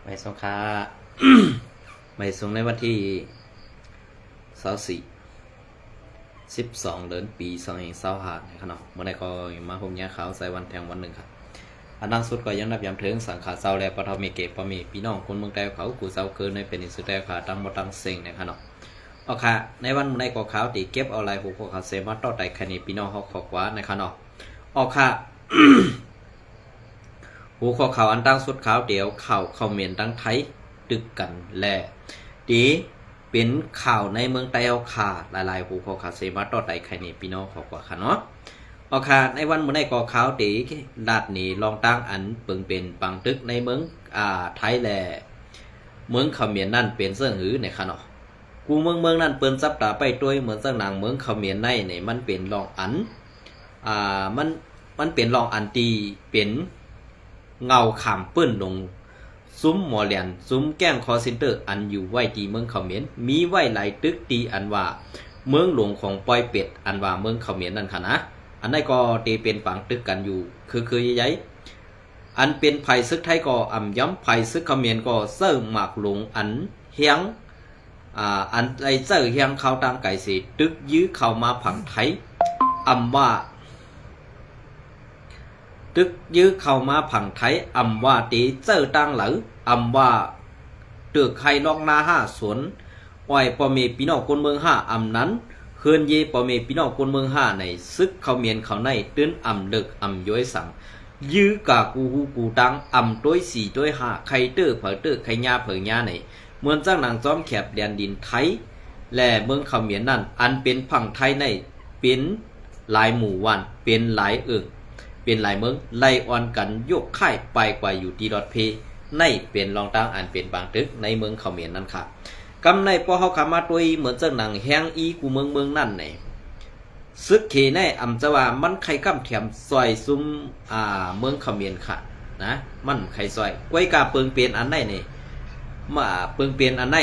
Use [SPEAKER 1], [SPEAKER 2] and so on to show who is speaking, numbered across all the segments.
[SPEAKER 1] ไปสงขลา ไปส่งในวันที่12 เดือนปี2025นะครับเมื่อใดก็มาพบยาขาวใส่วันแทงวันหนึ่งครับอันดังสุดก็ยังนับยามถึงสังขารเศร้าและปฐมีเกปมีพี่น้องคนเมืองใดเขากูเศร้าเกินในเป็นอิสุดแต่ขาตั้งบ่ตั้งเซ็งนะครับเอาค่ะในวันเมื่อใดก็ขาวตีเก็บเอาลายหูพวกเขาเซมาต่อไต่แค่นี้พี่น้องเขาขอกว่านะครับเอาค่ะ หูข้อข่าวอันตั้งสุดขาวเดี๋ยวข่าวคอมเมนต์ตั้งไทยตึกกันแลดีเป็นข่าวในเมืองไต้เอาค่ะหลายๆหูข้อข่าวเซมาต่อไต่ใครนี่พี่น้องขอกว่าค่ะเนาะเอาค่ะในวันเมื่อใดก็ข่าวตีลาดนี่ลองตั้งอันเปิงเป็นปังตึกในเมืองไทยแลเมืองคอมเมนต์นั่นเป็นเสื่องหือในค่ะเนาะกูเมืองนั่นเปิ้นซับตาไปด้วยเหมือนเสื่องนางเมืองคอมเมนต์ในนี่มันเป็นลองอันมันเป็นลองอันตีเป็นเงาขามปื้นลงซุ้มหมอเลียนซุ้มแก้งคอเซ็นเตอร์อันอยู่ไว้ที่เมืองเขมรมีไว้หลายตึกตีอันว่าเมืองหลวงของปอยเป็ดอันว่าเมืองเขมรนั่นค่ะนะอันนั้นก็ตีเป็นปังตึกกันอยู่คือใหญ่อันเป็นไผ่ซึกไทยก็อ่ำย้ำไผ่ซึกเขมรก็เสื่อหมากหลงอันเฮียงอันไอเสื่อเฮียงเขาตามไก่สีตึกยื้อเข้ามาผังไทยอ่ำว่าตึกยื้อเข้ามาผังไทยอำว่าตีเจอตังหลังอำว่าตึกไข่นอกนาห้าสวนอ้อยปอเมพี่น้องคนเมืองห้าอำนั้นเฮือนเยปอเมพี่น้องคนเมืองห้าในซึกเขาเมียนเขาในตื้นอำเดึกอำย้อยสั่งยื้อกากูฮูกูตังอำต้วยสี่ต้วยห้าไข่เตอร์เผอเตอร์ไข่ยาเผยยาในเมืองจ้างนางจอมแคบแดนดินไทยและเมืองเขาเมียนนั่นอันเป็นผังไทยในเป็นหลายหมู่วันเป็นหลายเป็นหลายเมืองไล่ออนกันยกค่ายไปกว่าอยู่ที่ดอทเพในเป็นรองตั้งอันเป็นบางตึกในเมืองเขมรนั่นค่ะกำในพอเขาขามาตัวเหมือนเจ้าหนังแห้งอีกูเมืองนั่นไหนซึกเขในอำจะว่ามันไข่กำแถมซอยซุ้มเมืองเขมรค่ะนะมันไข่ซอยกล้วยกาเปิงเปลี่ยนอันไหนนี่มาเปิงเปลี่ยนอันไหน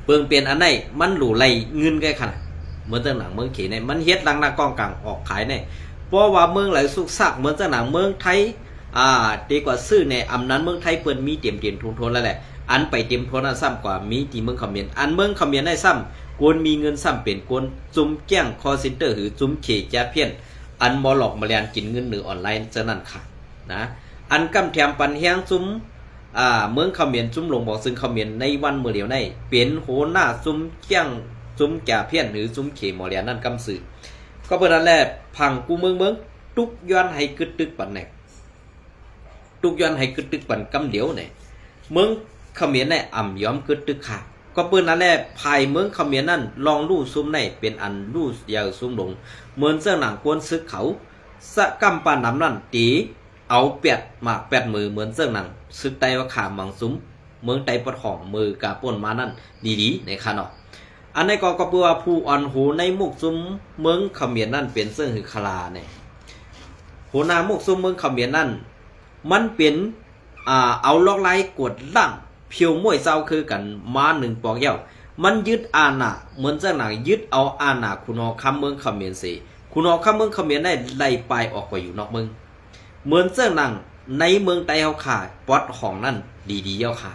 [SPEAKER 1] เปิงเปลี่ยนอันไหนมันหลู่ไหลเงินแก่ขนาดเหมือนเจ้าหนังเมืองเขในมันเฮ็ดลังหน้ากล้องกลางออกขายในเพราะว่าเมืองไหลสุกซักเหมือนเจ้าหนังเมืองไทยดีกว่าซื้อในอำนั้นเมืองไทยเปิ้นมีเต็มทุนทนแล้วแหละอันไปเต็มทนน่ะซ้ำกว่ามีที่เมืองเขมรอันเมืองเขมรได้ซ้ำกวนมีเงินซ้ำเป็นกวนจุ่มแจ้งคอเซ็นเตอร์หรือจุ่มเขแจเพี้ยนอันบ่หลอกมาเรียนกินเงินหรือออนไลน์จะนั่นค่ะนะอันกำแถมปันแฮงจุ่มเมืองเขมรจุ่มลงบอกซึ่งเขมรในวันมื้อเดียวในเป็นโหหน้าจุ่มแจ้งจุ้มแก่เพี้ยนหรือจุ้มเขมอเลียนนั่นกำสื่อก็เปิดอันแรกพังกูเมืองตุกย้อนให้กึดตึกปันแหนตุกย้อนให้กึดตึกปันกำเดียวเนี่ยเมืองเขมรเนี่ยอ่ำย้อมกึดตึกขาก็เปิดอันแรกภายเมืองเขมรนั่นลองลู่ซุ้มในเป็นอันลู่ยาวซุ้มลงเหมือนเสื้อหนังกวนซึกเขาสะกำปานน้ำนั่นตีเอาแปดหมาก8 มือเหมือนเสื้อหนังซึกไตว่าขามบางซุ้มเมืองไตปะทองมือกาป่นมานั่นดีๆในคานออันในก็เปือผู้อ่อนหูในมุกซุ้มเมืองเขมรนั่นเป็นเสื่องหือคลาเนี่ยหัวหน้ามุกซุ้มเมืองเขมรนั่นมันเป็นเอาล็อกไล่กดล่างเพียวมวยเจ้าคือกันมา1 ปอกเย้ามันยึดอาณาเหมือนเจ้าหนังยึดเอาอาณาคุณอคำเมืองเขมรสิคุณอคำเมืองเขมรได้ไล่ไปออกไปอยู่นอกเมืองเหมือนเจ้าหนังในเมืองไต้เฮาขาปอดของนั่นดีๆเย้าค่ะ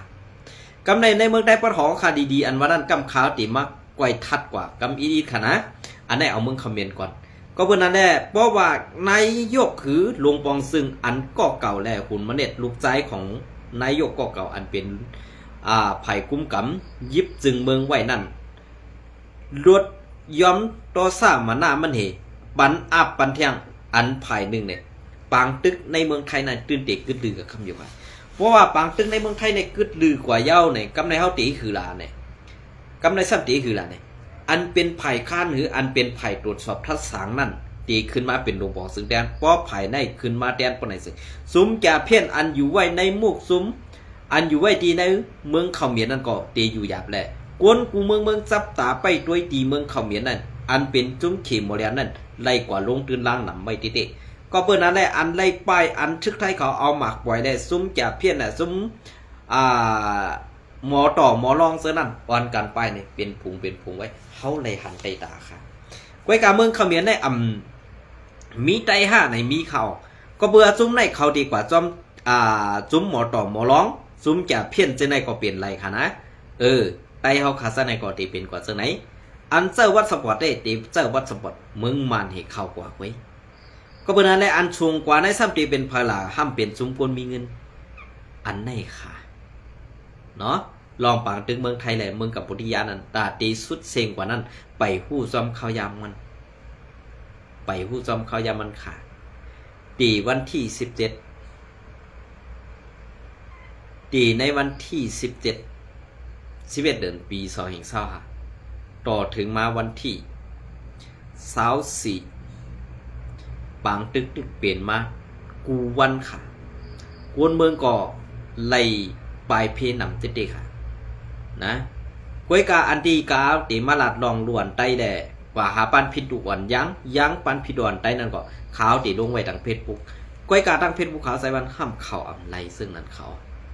[SPEAKER 1] กำในเมืองไต้ปอดของขาดีๆอันว่านั่นกำขาวติมักไกวทัดกว่ากำอีค่ะนะอันนี้เอาเมืองเขมรก่อนก็เพื่อนนั่นแหละเพราะว่านายกคือหลวงปองซึ่งอันก็เก่าแล้วคุณมเน็ตลูกใจของนายกก็เก่าอันเป็นไผ่กุ้มกำยิบจึงเมืองไว้นั่นรวดย้อมต่อซ่ามาหน้ามันเหปันอับปันเทียงอันไผ่หนึ่งเนี่ยปางตึกในเมืองไทยนั่นตื่นเด็กกึดลือกับคำอยู่ไปเพราะว่าปางตึกในเมืองไทยในกึดลือกว่าเย้าเนี่ยกำในเฮาตีคือลาเนี่ยกำในซ้ำตีคืออะไรเนี่ยอันเป็นไผ่ข้านหรืออันเป็นไผ่ตรวจสอบทัศสางนั่นตีขึ้นมาเป็นหลวงปองซึ่งแดนเพราะไผ่ในขึ้นมาแดนปนไหนซึ่งซุ้มแก่เพี้ยนอันอยู่ไว้ในมุกซุ้มอันอยู่ไว้ตีในเมืองเขมรนั่นก็ตีอยู่หยาบแหละกวนกูเมืองจับตาไปด้วยตีเมืองเขมรนั่นอันเป็นจุ้มเขมโมเลียนนั่นไล่กว่าลงตื่นล่างหนำไม่ติก็เปิดนั้นแหละอันไล่ป้ายอันชึกไทยเขาเอาหมากปล่อยได้ซุ้มแก่เพี้ยนน่ะซุ้มหมอต่อหมอรองเสื้อนั่นอ่อนกันไปเนี่ยเป็นผงไว้เขาเลยหันไตตาค่ะกวยกาเมืองเขมรได้มีไตห้าในมีเขา ก็เบื่อจุ้มในเขาดีกว่าจอมจุ้มหมอต่อหมอร้องจุ้มจะเพี้ยนจะในก็เปลี่ยนไรค่ะนะไตเฮาคาซะในก็ตีเป็นกว่าจังไหนอันเจอวัดสปอร์ตได้ตีเจอวัดสปอร์ตมึงมันให้เข้ากว่าไว้ก็เบื่อนั้นแหละอันชงกว่าในซ้ำตีเป็นพลาห้ามเปลี่ยนจุ้มปนมีเงินอันไหนค่ะเนาะลองปางตึงเมืองไทยแหละเมืองกับปุถิยานั้นตาตีสุดเซ็งกว่านั้นไปหู้จอมเขายามมันไปหู้จอมเขายามมันค่ะตีวันที่17ตีในวันที่11 เดือนปี2025ต่อถึงมาวันที่24ปางตึกเปลี่ยนมากูวันค่ะกวนเมืองก่อไล่ปลายเพนำเด็ดๆค่ะนะก้วยกาอันดีกาตีมาลาดลองล้วนไตแดว่าหาปันผิดดุวันยังปันผิดด่วนไตนั่นก็ขาวตีลงไว้ทางเฟซบุ๊กก้วยกาตั้งเฟซบุ๊กขาวใส่วันห้ามเข่าอำไลซึ่งนั้นเขา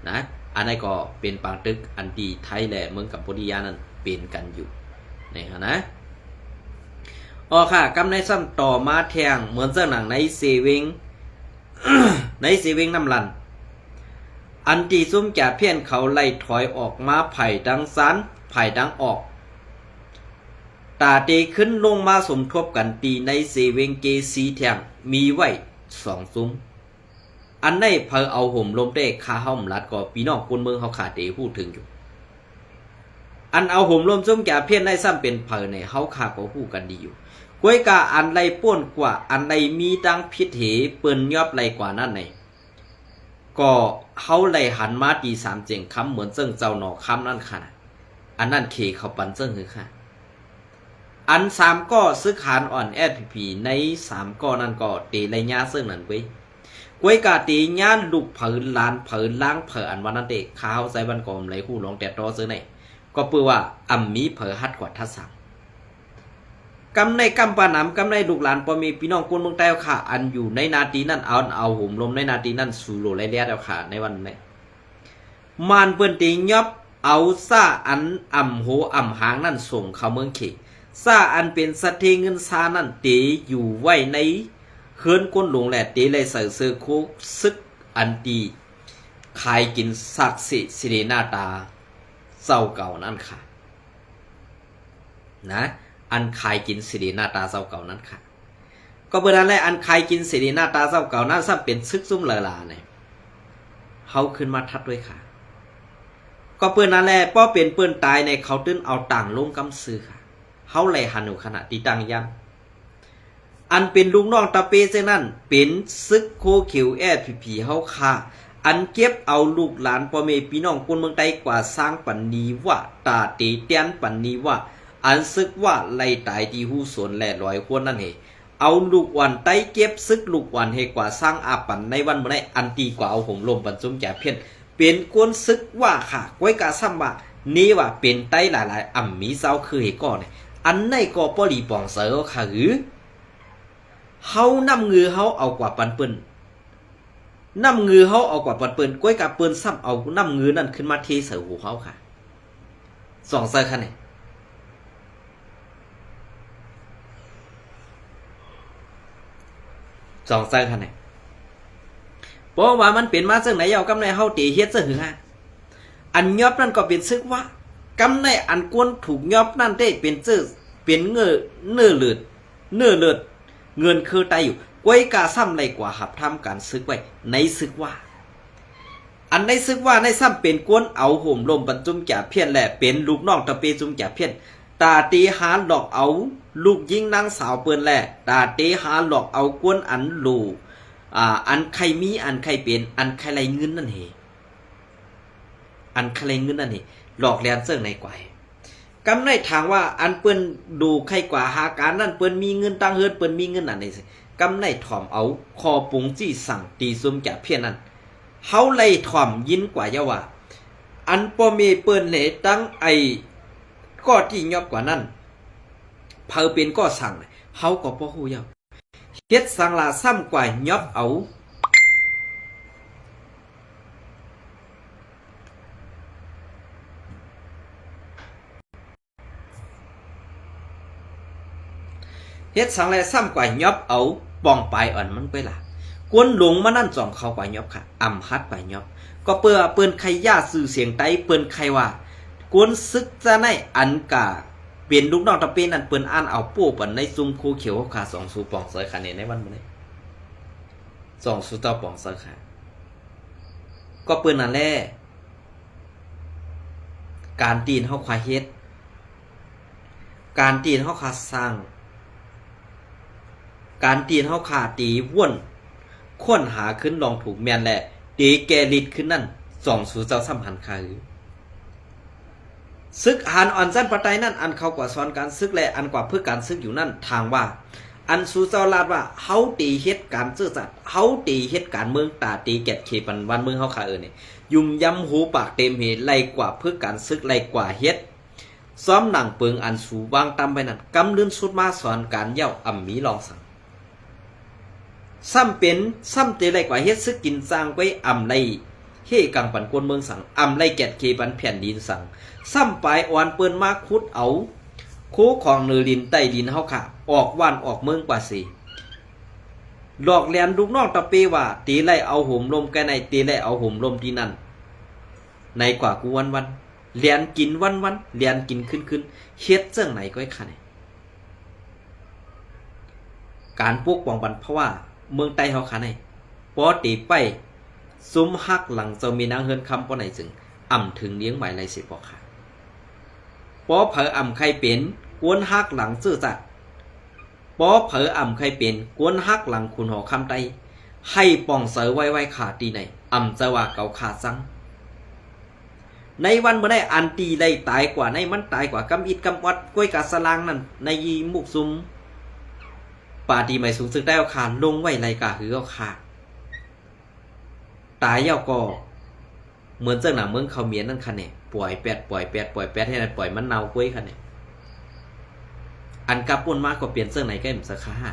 [SPEAKER 1] นะอันนี้ก็เป็นปางตึกอันดีไทยแหละเมืองกัมพูชานั้นเป็นกันอยู่นะครับนะค่ะกำในซ้ำต่อมาแทงเหมือนเจ้าหนังในเซเวง ในเซเวงน้ำลันอันที่ซุ่มแก่เพี้ยนเขาไล่ถอยออกมาไผ่ดังซันไผ่ดังออกตาตีขึ้นลงมาสมทบกันตีในเซเวงเกซีแทงมีไว้2 ซุ้มอันในเพอเอาห่มลมได้คาห้อมลัดก็ปีนอกคนเมืองเขาขาดเตพูดถึงอยู่อันเอาห่มลมซุ่มแก่เพี้ยนในซ้ำเป็นเพอในเขาขาก็พูดกันดีอยู่ก้วยกาอันไรป้วนกว่าอันไรมีดังพิษเหเปิ้นยอบไรกว่านั่นในก็เขาไรหันมาตี3 เจงคำเหมือนเจิ้งเจ้าหนอคำนั่นค่ะอันนั่นเคเขาปันเจิ้งคือค่ะอัน3ก็ซึกหานอ่อนแอดผีใน3ก็นั่นก็เตไรญาซึ่งนั่นไว้ก้วยกาตีญาลูกเผินลานเผินล้างเผินอันวันนั้นเด็กข้าวใส่บันกอมไรคู่ลองแต่ตอซื้อในก็เปื่อว่าอ่ำมีเผินฮัดกว่าทัศน์กำในกำปาหนำกำในลูกหลานพอมีพี่น้องคนเมืองใต้ค่ะอันอยู่ในนาทีนั้นเอาห่มลมในนาทีนั้นสู่โลไรเลียดค่ะในวันนี้มานเปิ้นตียอบเอาซ่าอันอ่ำโหอ่ำหางนั่นส่งเข้าเมืองเขซ่าอันเป็นสะเทเงินซานั่นเตอยู่ไว้ในเฮือนก้นหลวงแหละเตเลยใส่เสื้อโคซึกอันตีขายกินศักดิ์สิริหน้าตาเศร้าเก่านั่นค่ะนะอันขายกินสิริหน้าตาเศร้าเก่านั้นค่ะก็เบอร์นั้นแหละอันขายกินสิริหน้าตาเศร้าเก่านั้นซ้ำเป็นซึกซุ่มเลลาเนี่ยเขาขึ้นมาทัดด้วยค่ะก็เปื้อนนั้นแหละป้อเป็นเปื้อนตายในเขาตื้นเอาต่างลงกำซื้อค่ะเขาไหลหันอยู่ขณะตีตังย่ำอันเป็นลูกน้องตะเปเซนั่นเป็นซึกโคเขียวแอดผีเขาค่ะอันเก็บเอาลูกหลานพ่อแม่พี่น้องคนเมืองใต้กว่าสร้างปันนีว่าตาเตเตียนปันนีว่าอันซึกว่าไล่ตายที่หูสวนแหล่ลอยคนนั่นเหเอาลูกวันไต้เก็บซึกลูกวันเหกว่าสร้างอาปันในวันเมื่อไรอันตีกว่าเอาห่มลมบรรจุแก่เพี้ยนเป็นกวนซึกว่าค่ะก้อยกาซ้ำว่านี่ว่าเป็นไต้หลายๆอ่ำมีเจ้าคือเหก่อนอันในก็ปลีปองเสือค่ะหรือเฮานำเงือเฮาเอากว่าปันเปิ้นนำเงือเฮาเอากว่าปันเปิ้นก้อยกาเปิ้นซ้ำเอานำเงือนั่นขึ้นมาเทเสือหูเขาค่ะ2 เสือค่ะเนี่ย2 เสือค่ะเนี่ยเพราะว่ามันเป็นมาซึ่งไหนเอากำในเฮาตีเฮ็ดซะหือฮะอันยอบนั่นก็เป็นซึกว่ากำในอันกวนถูกยอบนั่นได้เป็นซื่อเป็นเนื้อเลือดเงินคือตายอยู่ก้อยกาซ้ำไรกว่าหับทำการซึกไว้ในซึกว่าอันในซึกว่าในซ้ำเป็นกวนเอาห่มลมบรรจุมแก่เพี้ยนแหละเป็นลูกน้องตะเปจุมแก่เพี้ยนตาตีหาหลอกเอาลูกยิงนางสาวเปิ้นแหละตาตีหาหลอกเอากวนอันลูอันใครมีอันใครเป็นอันใครไรเงินนั่นเหอันใครไรเงินนั่นเหหลอกแลนเซิงในกว่ากำในทางว่าอันเปิ้นดูใครกว่าหาการนั่นเปิ้นมีเงินตั้งเฮือนเปิ้นมีเงินอันนี้สิกำในถ่อมเอาคอปุงจี้สั่งตีซุ่มแก่เพี้ยนนั้นเฮาไล่ถ่อมยินกว่าเยาว่าอันปอมีเปิ้นเหตั้งไอก็ที่ยอบกว่านั้นเพอเป็นก็สั่งเฮาก็บ่ฮู้เยาเฮ็ดสังลาซ้ำกว่ายอบเอาเฮ็ดสังลาซ้ำกว่ายอบเอาปองปลายอ่อนมันไปล่ะ กวนหลงมานั่นจ่องเขากว่ายอบค่ะอ่ำฮัดไปยอบก็เปื้อนใครย่าสื่อเสียงไตเปื้อนใครว่ากวนซึกจะในอันกาเปลี่ยนลูกน้องตะเป็นอันเปิ้นอ่านเอาปู้ปันในซุ่มคูเขียวขา2สูปองเสยค่ะเนี่ยในวันมื้อนี้2สูต่อปองเสยค่ะก็เปิ้นนั่นแหละการตีนเฮาควาเฮ็ดการตีนเฮาขาสร้างการตีนเฮาขาตีว่นค้นหาขึ้นลองถูกแม่นแหละตีแกลิดขึ้นนั่น2สูเจ้าสัมพันธ์ค่ะซึกหานอ่อนสั้นปะไตนั่นอันเขากว่าสอนการซึกและอันกว่าเพื่อการซึกอยู่นั่นทางว่าอันสู่เจ้าลาดว่าเฮาตีเฮ็ดการซื่อสัตย์เฮาตีเฮ็ดการเมืองตาตีแกดเขปันวันเมืองเฮาค่ะนี่ยุ่มย้ำหูปากเต็มเหไล่กว่าเพื่อการซึกไล่กว่าเฮ็ดซ้อมหนังเปิงอันสู่วางตามไปนั่นกำเลื่อนสุดมาสอนการเย้าอ่ำมีลองสั่งซ้ำเป็นซ้ำเตไล่กว่าเฮ็ดซึกกินสร้างไว้อ่ำไล่เฮกังปันกวนเมืองสั่งอ่ำไล่แกดเขปันแผ่นดินสั่งซ้ำปลายอ่อนเปิ้นมาคุดเอาโคของเนือดินใต้ดินเฮาค่ะออกว่านออกเมืองกว่าสิหลอกแหลมลูกน้องตะเปว่าตีไล่เอาห่มลมแกในตีไล่เอาห่มลมที่นั่นในกว่ากูวันเลียนกินวันเลียนกินขึ้นเฮ็ดเจ้งไหนก็ให้ค่ะเนี่ยการปกป้องบันเพราะว่าเมืองใต้เฮาค่ะเนี่ยปอตีไปซุ้มฮักหลังเจ้ามีนางเฮินคำปอไหนจึงอ่ำถึงเลี้ยงหมายไรสิปอกค่ะปอเผออ่ำใครเป็นกวนฮักหลังซื่อจัดปอเผออ่ำใครเป็นกวนฮักหลังคุณหอคำไตให้ป่องเสือไว้ขาตีไหนอ่ำจะว่าเกาขาซังในวันเมื่อได้อันตีได้ตายกว่าในมันตายกว่ากำอิดกำวัดกล้วยกาสลางนั่นในยีมุกซุมป่าตีไม่สูงสึกได้เอาขาลงไว้ไรกาหือเอาขาตายเย้าก็เหมือนเจ้าหนังเมืองเขาเมียนนั่นค่ะเนี่ยปล่อยแปดให้นั่นปล่อยมันเน่ากล้วยค่ะเนี่ยอันกับปุ่นมากก็เปลี่ยนเสื้อไหนก็เอ็มสักค่า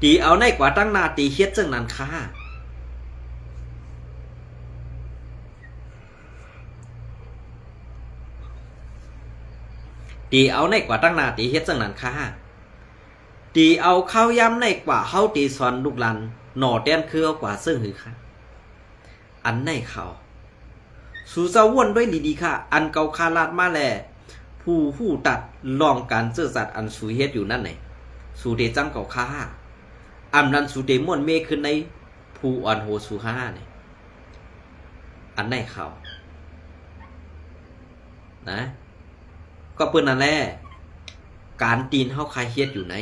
[SPEAKER 1] ตีเอาในกว่าตั้งนาตีเฮ็ดเสื้อนั้นค่าตีเอาในกว่าตั้งนาตีเฮ็ดเสื้อนั้นค่าตีเอาข้าวยำในกว่าเฮาตีสอนลูกหลานหน่อแต้นคือเอากว่าเสื้อหือค่ะอันในเขาสู่เจ้าว่นด้วยดีๆค่ะอันเกาคาลาดมาแลผู้ตัดลองการเจอสัตว์อันสูเฮ็ดอยู่นั่นไหนสูเดจังเก่าค่าอันนั้นสูเดม่วนเมขึ้นในผู้อ่อนโหสูค่าเนี่ยอันไหนเขานะก็เปิ้นนั่นแหละการตีนเฮาคายเฮ็ดอยู่ใน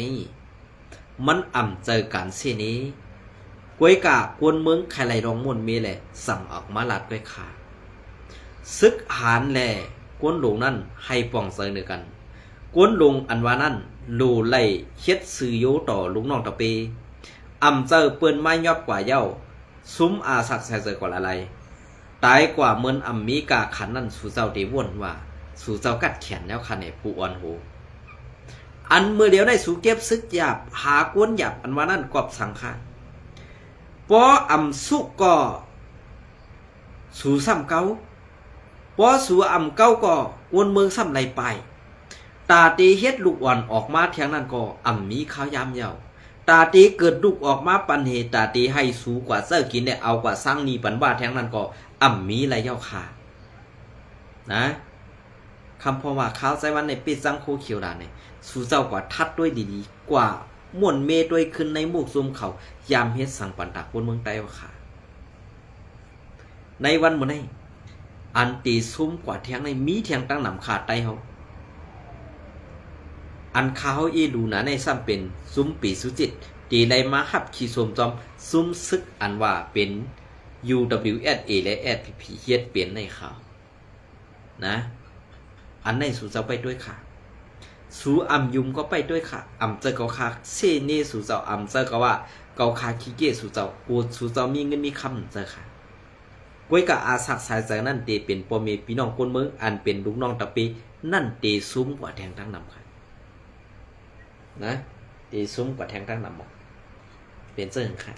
[SPEAKER 1] มันอ่ำเจอการเสนี้กวยกะกวนเมืองใครไหลรองม่วนเมแหละสั่งออกมาลัดกวยขาซึกหานแลกวนหลงนั่นให้ป่องเสยเนื้อกันกวนหลงอันว่านั่นโลไล่เฮ็ดซื้อโยต่อลูกน้องตะเปอ่ำเจอเปิ้นไม้ยอบกว่าเย้าซุ้มอาสักใส่เจอกว่าอะไรตายกว่าเมือนอ่ำมีกาขันนั่นสู่เจ้าเดว่นว่าสู่เจ้ากัดแขนแล้วคันเนี่ยผู้อ่อนโหอันเมื่อเดียวได้สู่เก็บซึกหยาบหากวนหยาบอันว่านั่นกอบสังขารปออ่ำสุกก็สู่ซ้ำเก้าปอสู่อ่ำเก้าก็วนเมืองซ้ำไรไปตาตีเฮ็ดลูกอ่อนออกมาเทียงนั้นก็อ่ำมีข้าวยามเยาตาตีเกิดลูกออกมาปันเหตุตาตีให้สูกว่าเสื้อกินเนี่ยเอากว่าสร้างนีปันว่าเทียงนั้นก็อ่ำมีไรเย้าขานะคำพอว่าข้าวใจวันในปิดจังโคเขียวดาเนี่ยสู่เจ้ากว่าทัดด้วยดีๆกว่าม่วนเมด้วยขึ้นในหมู่ซุมเขายามเฮ็ดสั่งปันตากคนเมืองใต้ว่าค่ะในวันมื้อนี้อันตีซุ่มกว่าเทียงในมีเทียงตั้งหนำขาดใต้เฮาอันข้าวอีดูนะในซ้ำเป็นซุ่มปีสุจิตตีได้มาฮับขี่สมจอมซุ่มซึกอันว่าเป็น UWSA และ SPP เฮ็ดเปลี่ยนในข่าวนะอันในสู่เจ้าไปด้วยค่ะสู่อ่ำยุมก็ไปด้วยค่ะอ่ำเจอเกาคาเซเนสู่เจ้าอ่ำเจอก็ว่าเกาคาขี้เกียจสู่เจ้ากูสู่เจ้ามีเงินมีคำเจอค่ะก้วยกะอาสักสายใจนั่นเตเป็นพ่อแม่พี่น้องคนเมืองอันเป็นลูกน้องตะปีนั่นเตซุ้มกว่าแทงตั้งนำค่ะนะเตซุ้มกว่าแทงตั้งนำหมดเป็นเจ้าค่ะ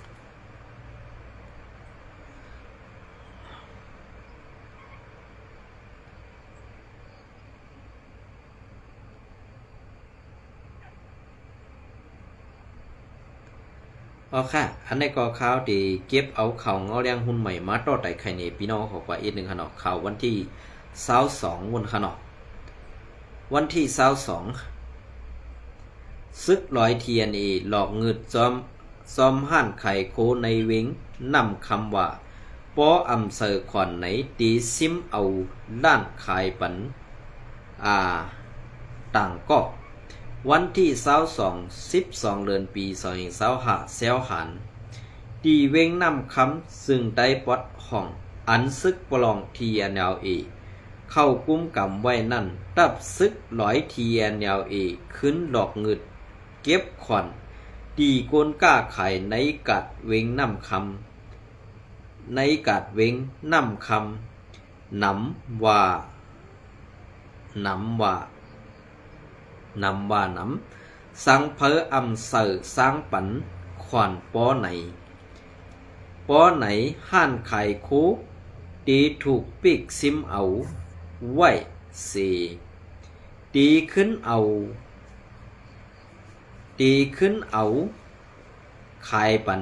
[SPEAKER 1] อ๋อค่ะอันนี้ก็ข่าวที่เก็บเอาข่าวเงาเลี้ยงหุ้นใหม่มาต่อไต่ไข่เนพี่น้องขอกว่าอีกหนึ่งขนาดข่าววันที่22วันขนาดวันที่22ซึกลอย TNA หลอกเงินซ้อมห้านไข่โคในเวงนำคำว่าป้ออำเสอขอนไหนตีซิมเอาด้านขายปันต่างก็วันที่12 เดือนปี2025เซลหันตีเวงนำคำซึ่งได้ปอดห้องอันซึกปลอง TNLA เข้ากุมกำไว้นั่นตับซึกร้อย TNLA ขึ้นดอกเงิดเก็บขอนตีโกนก้าไข่ในกัดเวงนำคำในกัดเวงนำคำนำว่าสังเพออำเสอสร้างปันขวานป้อไหนห้านไข่คูตีถูกปิกซิมเอาไว้สีตีขึ้นเอาขายปัน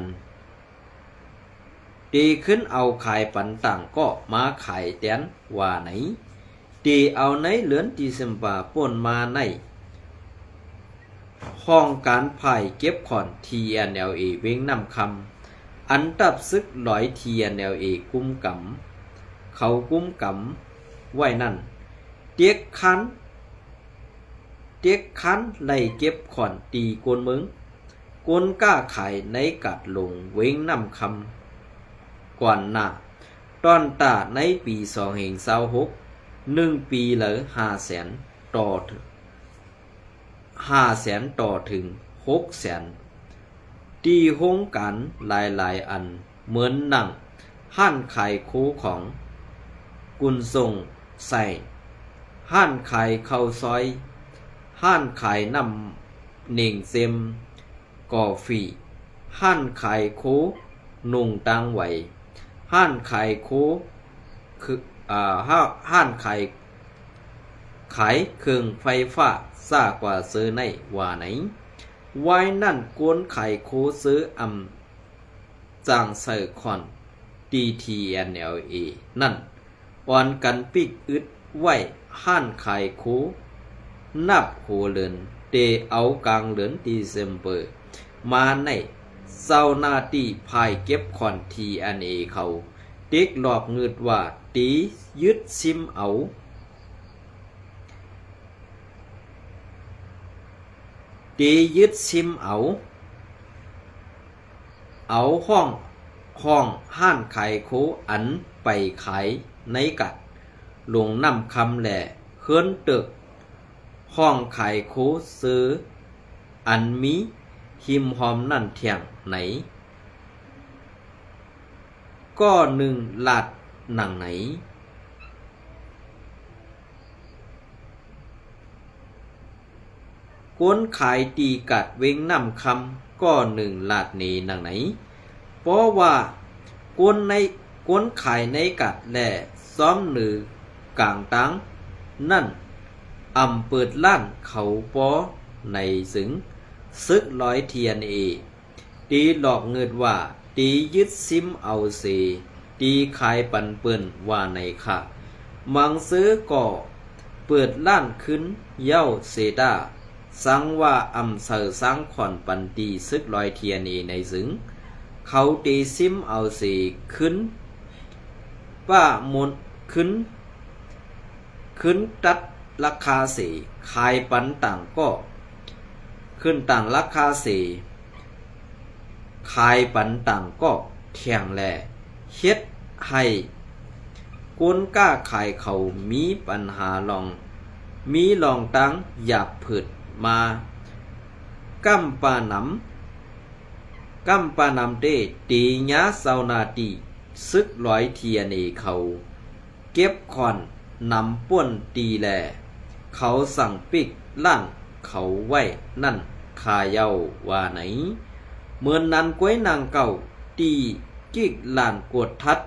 [SPEAKER 1] ตีขึ้นเอาขายปันต่างก็มาขายแตนว่าไหนตีเอาในเหลือนตีเซมปาป่นมาในห้องการพ่ายเก็บขอน TNLA เวงนำคำอันตับซึกลอย TNLA กุมกำเขากุมกำไว้นั่นเตียกคันไล่เก็บขอนตีโกนมึงโกนก้าขายในกัดลงเวงนำคำก่อนหน้าตอนตาในปี2026 1 ปีเหลือ500,000 ต่อถึง600,000ตีโฮงการหลายอันเหมือนหนังห้านขายคูของกุนทรงใส่ห้านขายข้าวซอยห้านขายน้ำเน่งเซมกอฟีห้านขายคูนุ่งตังไหวห้านขายคูคือห้านขายเครื่องไฟฟ้าซ่ากว่าซื้อในว่าไหนไว้นั่นกวนไข่โคซื้อจางเสอคอน TNLA นั่นอ่อนกันปิกอึดไว้ห้านไข่โคนับโหเลือนเตเอากลางเดือนดีเซมเบอร์มาในเศร้าหน้าตีพายเก็บคอน TNA เขาเด็กหลอกเงิดว่าตียึดซิมเอาห้องห้านขายโคอันไปขายในกัดหลวงนำคำแหล่เฮือนตึกห้องขายโคซื้ออันมีหิมหอมนั่นเที่ยงไหนก็1 ลาดหนังไหนก้นขายตีกัดเวงนำคำก็1 ลาดเนหนังไหนเพราะว่าก้นขายในกัดแหล่ซ้อมหรือกลางตังนั่นเปิดล้านเขาปอในสึงซึกร้อย TNA ตีหลอกเงินว่าตียึดซิมเอาเสตีขายปันเปิ้นว่าในค่ะมังซื้อก็เปิดล้านขึ้นเย้าเซดาสังว่าเสอสังขอนปันตีซึกร้อย TNA ในสึงเขาตีซิมเอาเสขึ้นป้ามนขึ้นตัดราคาเสขายปันต่างก็ขึ้นต่างราคาเสขายปันต่างก็เที่ยงแลเฮ็ดให้ก้นก้าขายเขามีปัญหาลองตั้งหยาบผืดมากำปานำเตตีญาเซานาตีซึกร้อย TNA เขาเก็บคอนนำป่วนตีแลเขาสั่งปิกล่างเขาไว้นั่นคาเย้าว่าไหนเหมือนนั้นก้วยนางเก่าตีกิกลานกวดทัด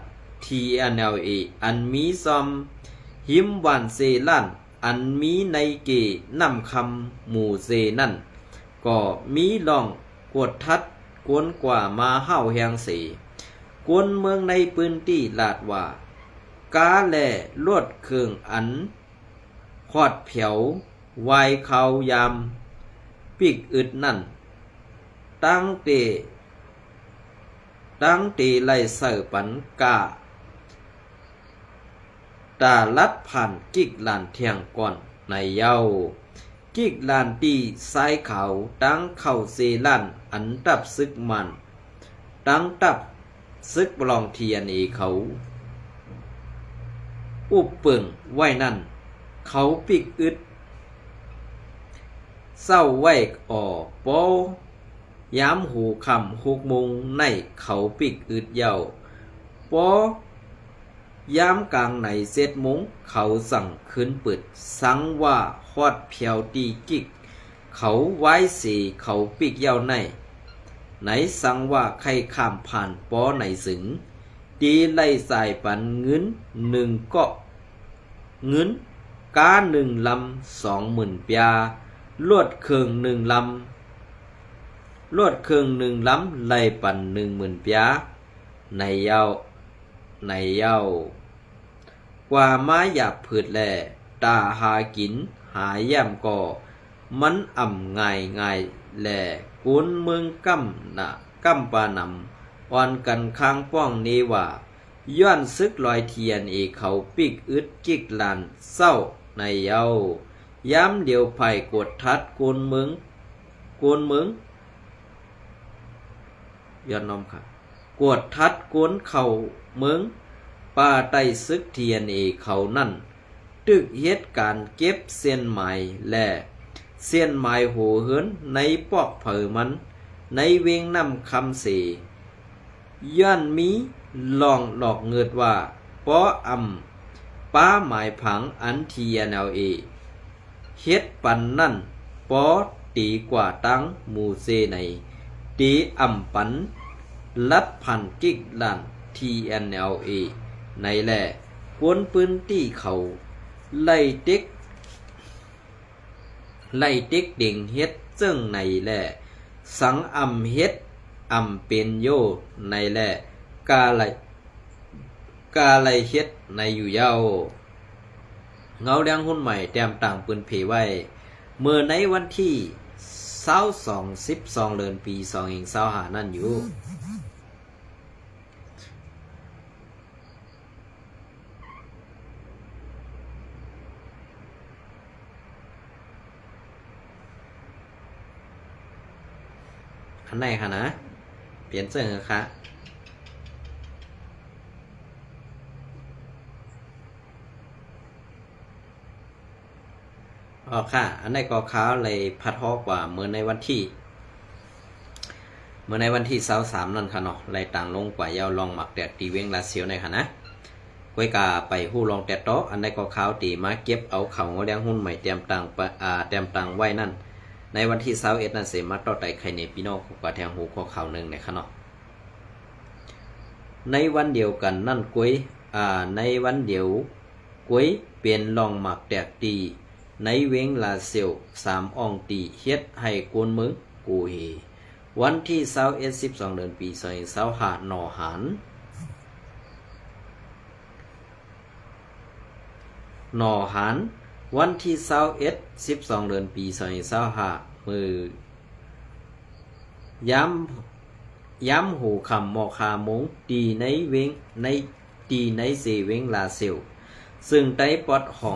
[SPEAKER 1] TNLA อันมีซอมหิมหวานเซลั่นอันมีในเกนำคำหมู่เซนั่นก็มีลองกวดทัด กวนกว่ามาเฮาแหงสีกวนเมืองในปืนที่ลาดว่ากาแลลวดเครื่องอันขอดเผียววายเขายามปีกอึดนั่นตั้งเตไล่เสิร์ปันกาตาลัดผ่านกิกลานเทียงก่อนในเย้ากิกลานตีซ้ายเขาตั้งเข้าเซลันอันตับซึกมันตั้งตับซึกลองเทียนเขาอุบเปิงไว้นั่นเขาปีกอึดเศร้าไว้อ่อปอยามหูคำ6 โมงในเขาปิกอึดเยาปอยามกลางใน7 โมงเขาสั่งขึ้นเปิดสังว่าฮอดเพียวตีกิกเขาไว้สีเขาปิกเยาไหนสังว่าใครข้ามผ่านปอไหนสึงตีไล่สายปันเงิน1 เกาะเงินกา1 ลำ 20,000 ปยาลวดเครื่อง1 ลำลวดเครื่อง1 ลำไล่ปัน10,000 ปยาในเย้ากว่ามาหยาบผืดแลตาหากินหาย่ำก่อมันง่ายแลกุนเมืองกำปานำอ่อนกันข้างป้องนี้ว่าย้อนซึกลอยเทียนเขาปิกอึดกิกลานเศร้าในเย้าย้ำเดียวไผ่กดทัดกุนเมืองย้อนน้อมค่ะกดทัดกุนเข่าเมืองป่าไต้ซึกเทียนเขานั่นตึกเหตุการเก็บเส้นไหมและเส้นไหมโหเหินในปอกเผอมันในเวงน้ำคำสีย้อนมีลองหลอกเงิดว่าป้อป้าหมายผังอันทีเฮ็ดปันนั่นป้อตีกว่าตั้งหมู่เซในตีปันลัดพันกิกลัน TNLA ในแหล่กวนปืนตีเขาไล่เต็กเด่งเฮ็ดเจิ้งในแหล่สังเฮ็ดเป็นโยในแหล่กาไลเฮ็ดในอยู่เย้าเงาแดงหุ้นใหม่แต้มต่างปืนเพไว้เมื่อในวันที่12 เดือนปี25นั่นอยู่อันไหนคะนะเปลี่ยนเสื้อเหรอคะอ๋อค่ะอันไหนก็ค้าเลยพัดฮอกว่าเมื่อในวันที่23นั่นค่ะเนาะเลยต่างลงกว่ายาวลองหมักแดดตีเวงลาเซียวในค่ะนะก้อยกาไปหู้ลองแดดโตอันไหนก็ค้าตีมาเก็บเอาเขาเลี้ยงหุ้นใหม่เตรียมตังไว้นั่นในวันที่21นั่นเสมาต่อไต่ไข่ในพี่น้องกว่าแทงหูข้อข่าวหนึ่งในขณะในวันเดียวกันนั่นในวันเดียวก้วยเปลี่ยนลองหมักแดกตีในเวงลาเซียว3 อ่องตีเฮ็ดให้กวนเมืองกูเฮวันที่12 เดือนปี25หนอหารวันที่12 เดือนปี25มือย้ำหูคำมอคามงตีในเวงในเซเวงลาเซลซึ่งได้ปอดห้อ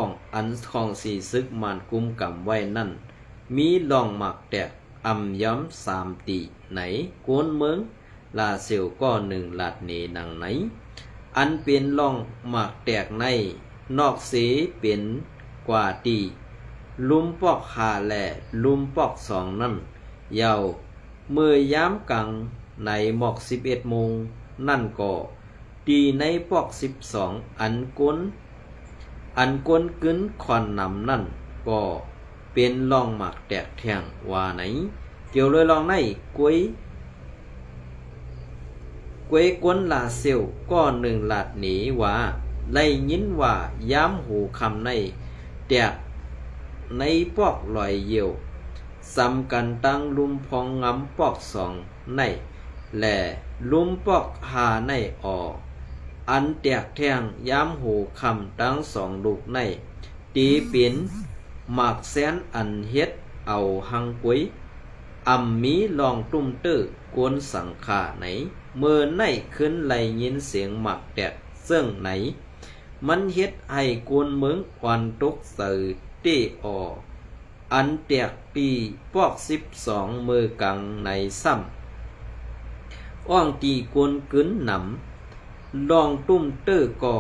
[SPEAKER 1] งอันของสีซึกมันกุมกำไว้นั่นมีลองหมักแตกย้ำ3 ตีไหนกวนเมืองลาเซลก็1 ลาดเนนังไหนอันเป็นลองหมักแตกในนอกเสเป็นกว่าตีลุมปอกหาและลุมปอก2นั่นเยาเมื่อย้ำกังในหมอก11 โมงนั่นก็ตีในปอก12อันก้นกึ้นควันนำนั่นก็เป็นลองหมักแตกแทงว่าไหนเกี่ยวเลยลองในกวยกวนลาเซลก็1 ลาดหนีว่าไล่ยินว่าย้ำหูคำในแตกในปอกลอยเยี่ยว สำกันตั้งลุมพองงำปอกสองในแหล่ลุมปอกหาในอออันแตกแทงย้ำหูคำตั้งสองลูกในตีปินหมากแสนอันเฮ็ดเอาหังกุ้ยมีลองตุ้มตื้อกวนสังขาไหนเมื่อในขึ้นไหลยินเสียงหมักแตกเสื่องไหนมันเฮ็ดให้กวนเมืองควันตกเสือตีอออันแตกปีปอก12มือกังในซ้ำอ้องตีกวนกึนหนำลองตุ้มตื้อก่อ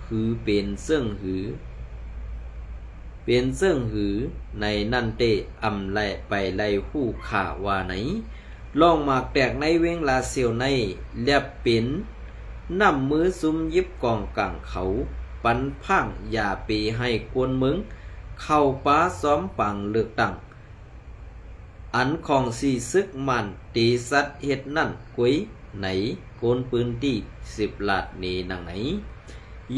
[SPEAKER 1] หือเป็นเสื่องหือเป็นเสื่องหือในนั่นเตไลไปไลหู้ขาว่าไหนลองหมากแตกในเวงลาเซียวในเลียบเป็นนำมือซุมยิบกองกลางเขาปันพังอย่าปีให้กวนเมืองเข้าป้าซ้อมปังเลือกตั้งอันของสีซึกมันตีสัตเฮ็ดนั่นกุ้ยไหนโกนปืนที่10 ลาดนี้นังไหน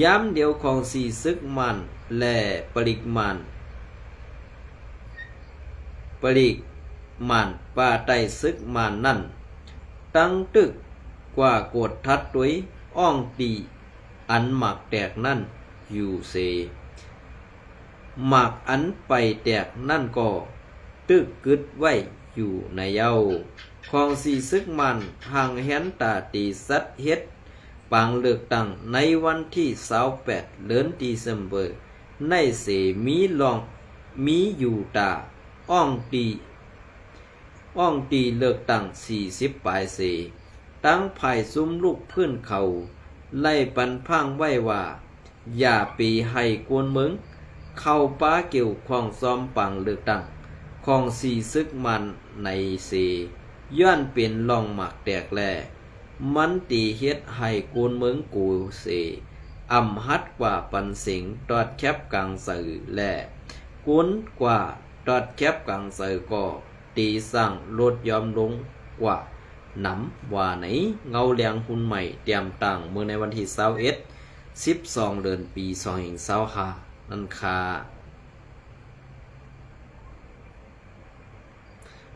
[SPEAKER 1] ย้ำเดียวของสีซึกมันและปริกมันป้าไตซึกมันนั่นตั้งตึกกว่ากดทัดด้วยอ้องตีอันหมักแตกนั่นอยู่เสหมักอันไปแตกนั่นก็ตึกกึดไว้อยู่ในเย้าของสีซึกมันห่างแหนตาตีสัตเฮ็ดปังเลือกตั้งในวันที่28 เดือนเดซเบอร์ในเสมีอยู่ตาอ้องตีเลือกตั้ง40 ปลายเสตั้งภายซุ้มลูกพื้นเขาไล่ปันพังไว้ว่าอย่าปีให้กวนเมืองเข้าป้าเกี่ยวของซ้อมปังเลือกตั้งของสีซึกมันในเสย้อนเป็นลองหมักแตกแลมันตีเฮ็ดให้กวนเมืองกูเสฮัดกว่าปันสิงตอดแคบกลางสื่อแลกวนกว่าตอดแคบกลางสื่อก็ตีสั่งลดยอมลงกว่าหนำว่าไหนเงาแรงหุ่นใหม่เตรียมตั้งเมื่อในวันที่12 เดือนปี2025นั่นค่ะ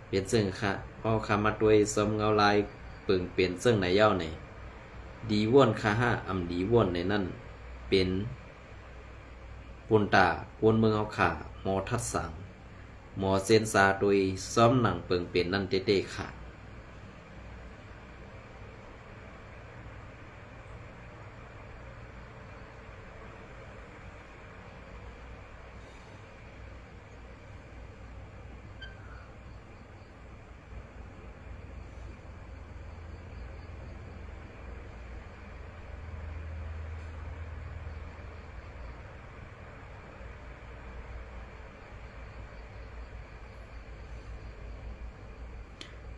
[SPEAKER 1] เปลี่ยนซึ่งค่ะพอคามาด้วยสมเงาลายเปิ่งเปลี่ยนซึ่งในเย้าในดีว่นค่ะดีว่นในนั่นเป็นปุนตากวนเมืองเอาขาหมอทัดสังหมอเซนซาโดยซ้อมหนังเปิ่งเปลี่ยนนั่นเต้ๆค่ะ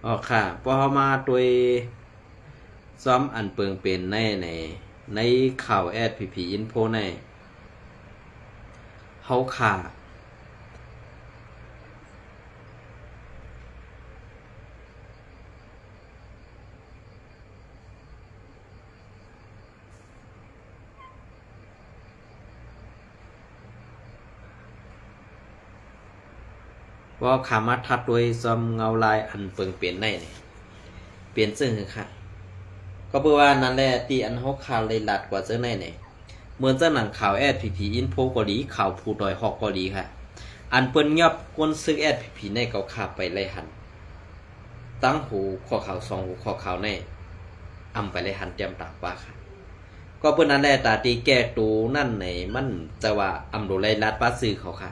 [SPEAKER 1] อ๋อค่ะพอมาตัวซ้อมอันเปิงเป็นในข่าวพีอินโฟในเฮาค่ะว่าขามาทัดด้วยซอมเงาลายอันเปิงเปลี่ยนในเนี่ยเปลี่ยนซึ่งค่ะก็เพื่อว่านั่นแหละตีอันฮกข่าวเลยหลัดกว่าเจ้าในเนี่ยเหมือนเจ้าหนังข่าวพีอินโฟเกาหลีข่าวผู้ดอยฮอกเกาหลีค่ะอันเปิ้นยับก้นซึกพีในเกาขาไปไล่หันตั้งหูข้อข่าว2 หูข้อข่าวในไปไล่หันเตรียมตากว่าค่ะก็เปิ้นนั่นแหละตาตีแก้ตูนั่นในมันจะว่าโดไล่ลัดป้าซื้อเขาค่ะ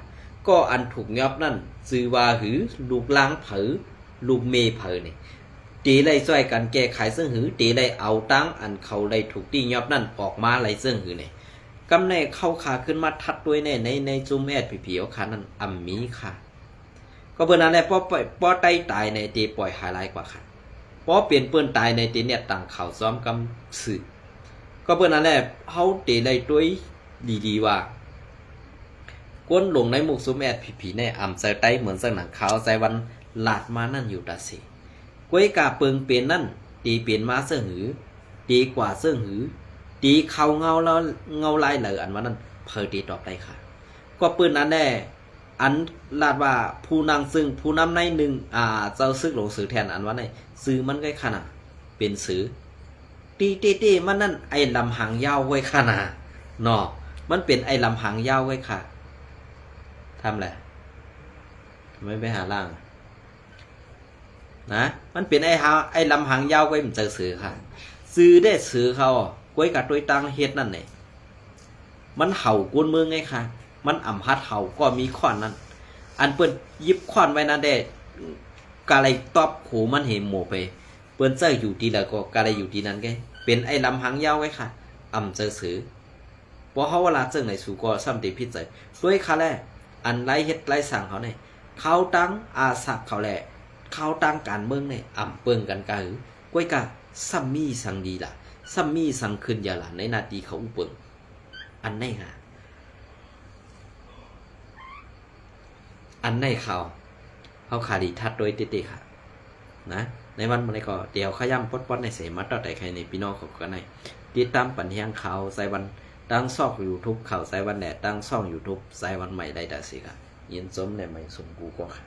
[SPEAKER 1] ก็อันถูกยับนั่นซื้อว่าหือลูกล้างเผอลูกเมเผอนี่ตีไล่ช่วยกันแก้ไขซึ่งหือตีไล่เอาตั้งอันเขาไล่ถูกตียับนั่นออกมาไล่ซึ่งหือนี่กำในเข้าขาขึ้นมาทัดด้วยในจุ่มพีเอาขานั้นมีค่ะก็เปิ้นนั่นแหละป้อไตตายในตีปล่อยหายลายกว่าค่ะป้อเปลี่ยนเปิ้นตายในตีเนี่ยต่างข่าวซ้อมกำสื่อก็เปิ้นนั่นแหละเฮาตีไล่ด้วยดีๆว่าก้นลงในหมุกซุมพีในใส่ไตเหมือนสังหนังขาวใส่วันหลาดมานั่นอยู่ตาสิกวยกาเปิงเปลี่ยนนั่นตีเปลี่ยนมาเสื่อหือตีกว่าเสื่อหือตีเข่าเงาแล้วเงาลายเหลืออันมานั่นเพอตีตอบได้ค่ะก็ปืนนั้นแน่ อันลาดว่าผู้นางซึ่งผู้นำในหนึ่งเจ้าซึกหลงสือแทนอันว่าในซื้อมันก็ขนาดเป็นซื้อตีมันนั่นไอ้ลำหางยาวไว้ขนาดเนาะมันเป็นไอ้ลำหางยาวไว้ค่ะทำแหละไม่ไปหาล่างนะมันเป็นไอ้ลำหางยาวไว้มันจะซื้อค่ะซื้อได้ซื้อเขาก้วยกับตัวตังเฮ็ดนั่นเนี่ยมันเห่ากวนเมืองไงค่ะมันอ่ำพัดเห่าก็มีข้อนนั้นอันเปิ้นยิบข้อนไว้นั่นได้กาไรตอบโขมันเห็นหมไปเปิ้นเจออยู่ที่แล้วก็กาไรอยู่ที่นั้นไงเป็นไอ้ลำหางยาวไว้ค่ะอ่ำเจอซื้อเพราะเขาเวลาเจอในสู่ก็ซ้ำติพิจัยด้วยค่ะแหละอันไรเฮ็ดไรสั่งเขาเนี่ยเขาตั้งอาสักเขาแหละเขาตั้งการเมืองเนี่ยอ่ำเปิงกันกะหือก้วยกะซัมมี่สังดีล่ะซัมมี่สังขึ้นยาล่ะในนาทีเขาอุปงอันไหนค่ะอันไหนเขาขาดีทัดโดยติค่ะนะในวันมันก็เดี๋ยวขย้ำปดในเสมัดต่อแต่ใครในพี่น้องของกันในติดตามปัญญาข่าวสายวันตั้งซ่องยูทูบข่าวสายวันแหนตั้งซ่องยูทูบสายวันใหม่ได้แต่สิค่ะยินจมในใหม่สมกูก็ค่ะ